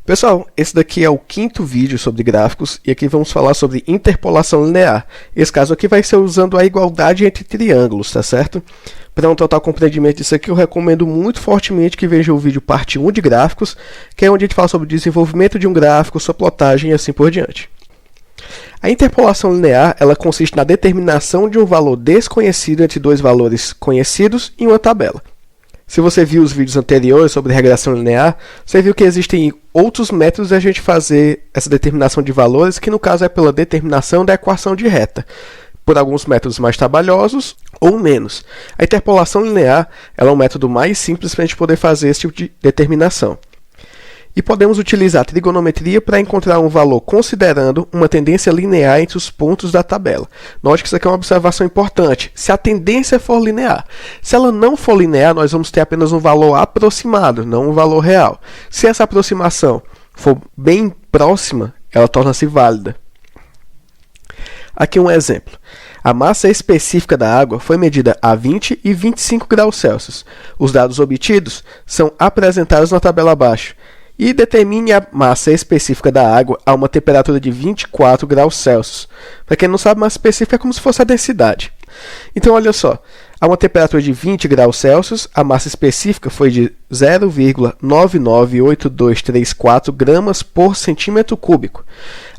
Pessoal, esse daqui é o quinto vídeo sobre gráficos e aqui vamos falar sobre interpolação linear. Esse caso aqui vai ser usando a igualdade entre triângulos, tá certo? Para um total compreendimento disso aqui, eu recomendo muito fortemente que veja o vídeo parte 1 de gráficos, que é onde a gente fala sobre o desenvolvimento de um gráfico, sua plotagem e assim por diante. A interpolação linear, ela consiste na determinação de um valor desconhecido entre dois valores conhecidos em uma tabela. Se você viu os vídeos anteriores sobre regressão linear, você viu que existem outros métodos de a gente fazer essa determinação de valores, que no caso é pela determinação da equação de reta, por alguns métodos mais trabalhosos ou menos. A interpolação linear ela é um método mais simples para a gente poder fazer esse tipo de determinação. E podemos utilizar a trigonometria para encontrar um valor considerando uma tendência linear entre os pontos da tabela. Note que isso aqui é uma observação importante. Se a tendência for linear, se ela não for linear, nós vamos ter apenas um valor aproximado, não um valor real. Se essa aproximação for bem próxima, ela torna-se válida. Aqui um exemplo. A massa específica da água foi medida a 20 e 25 graus Celsius. Os dados obtidos são apresentados na tabela abaixo. E determine a massa específica da água a uma temperatura de 24 graus Celsius. Para quem não sabe, massa específica é como se fosse a densidade. Então, olha só, a uma temperatura de 20 graus Celsius, a massa específica foi de 0,998234 gramas por centímetro cúbico.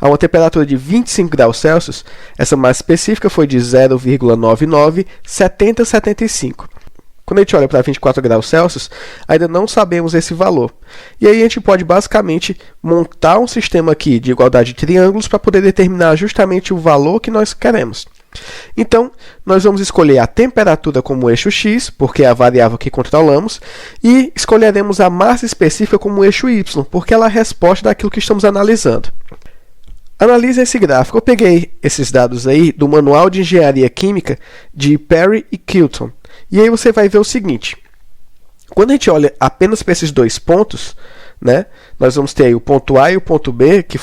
A uma temperatura de 25 graus Celsius, essa massa específica foi de 0,997075. Quando a gente olha para 24 graus Celsius, ainda não sabemos esse valor. E aí a gente pode basicamente montar um sistema aqui de igualdade de triângulos para poder determinar justamente o valor que nós queremos. Então, nós vamos escolher a temperatura como eixo x, porque é a variável que controlamos, e escolheremos a massa específica como eixo y, porque ela é a resposta daquilo que estamos analisando. Analise esse gráfico. Eu peguei esses dados aí do Manual de Engenharia Química de Perry e Kilton. E aí você vai ver o seguinte. Quando a gente olha apenas para esses dois pontos, né, nós vamos ter aí o ponto A e o ponto B, que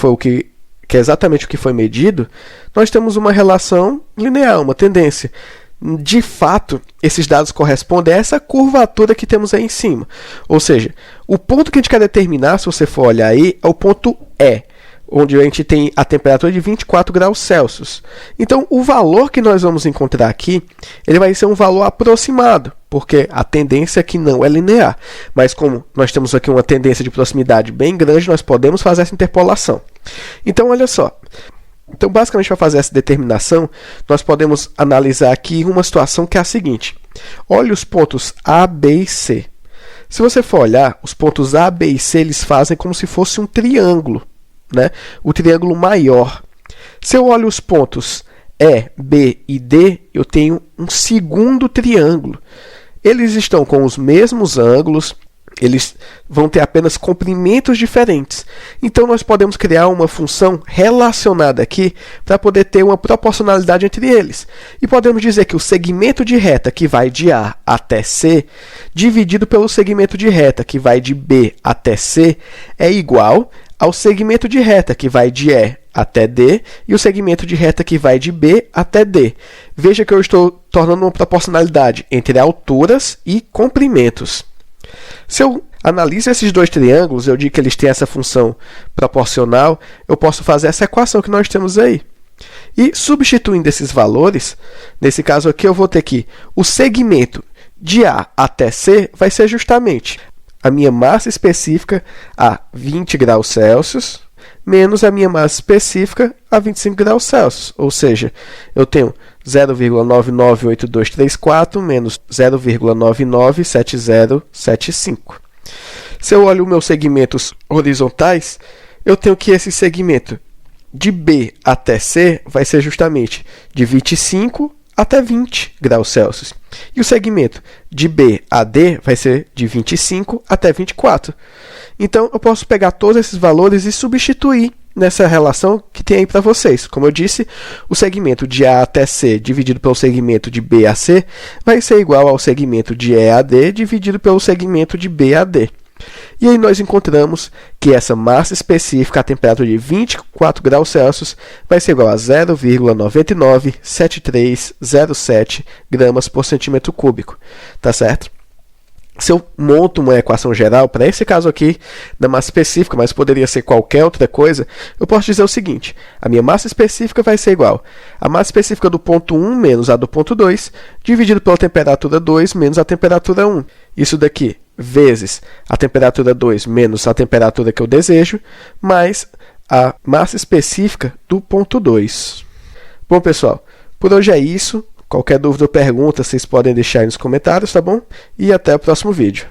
é exatamente o que foi medido, nós temos uma relação linear, uma tendência. De fato, esses dados correspondem a essa curvatura que temos aí em cima. Ou seja, o ponto que a gente quer determinar, se você for olhar aí, é o ponto E, onde a gente tem a temperatura de 24 graus Celsius. Então, o valor que nós vamos encontrar aqui, ele vai ser um valor aproximado, porque a tendência aqui não é linear. Mas como nós temos aqui uma tendência de proximidade bem grande, nós podemos fazer essa interpolação. Então, olha só. Então, basicamente, para fazer essa determinação, nós podemos analisar aqui uma situação que é a seguinte. Olhe os pontos A, B e C. Se você for olhar, os pontos A, B e C, eles fazem como se fosse um triângulo. Né? O triângulo maior. Se eu olho os pontos E, B e D, eu tenho um segundo triângulo. Eles estão com os mesmos ângulos, eles vão ter apenas comprimentos diferentes. Então, nós podemos criar uma função relacionada aqui para poder ter uma proporcionalidade entre eles. E podemos dizer que o segmento de reta que vai de A até C, dividido pelo segmento de reta que vai de B até C, é igual ao segmento de reta que vai de E até D e o segmento de reta que vai de B até D. Veja que eu estou tornando uma proporcionalidade entre alturas e comprimentos. Se eu analiso esses dois triângulos, eu digo que eles têm essa função proporcional, eu posso fazer essa equação que nós temos aí. E substituindo esses valores, nesse caso aqui eu vou ter que o segmento de A até C vai ser justamente a minha massa específica a 20 graus Celsius menos a minha massa específica a 25 graus Celsius. Ou seja, eu tenho 0,998234 menos 0,997075. Se eu olho os meus segmentos horizontais, eu tenho que esse segmento de B até C vai ser justamente de 25 até 20 graus Celsius. E o segmento de B a D vai ser de 25 até 24. Então, eu posso pegar todos esses valores e substituir nessa relação que tem aí para vocês. Como eu disse, o segmento de A até C dividido pelo segmento de B a C vai ser igual ao segmento de E a D dividido pelo segmento de B a D. E aí nós encontramos que essa massa específica, a temperatura de 24 graus Celsius, vai ser igual a 0,997307 gramas por centímetro cúbico. Tá certo? Se eu monto uma equação geral, para esse caso aqui, da massa específica, mas poderia ser qualquer outra coisa, eu posso dizer o seguinte: a minha massa específica vai ser igual a massa específica do ponto 1 menos a do ponto 2, dividido pela temperatura 2 menos a temperatura 1. Isso daqui vezes a temperatura 2 menos a temperatura que eu desejo, mais a massa específica do ponto 2. Bom, pessoal, por hoje é isso. Qualquer dúvida ou pergunta, vocês podem deixar aí nos comentários, tá bom? E até o próximo vídeo.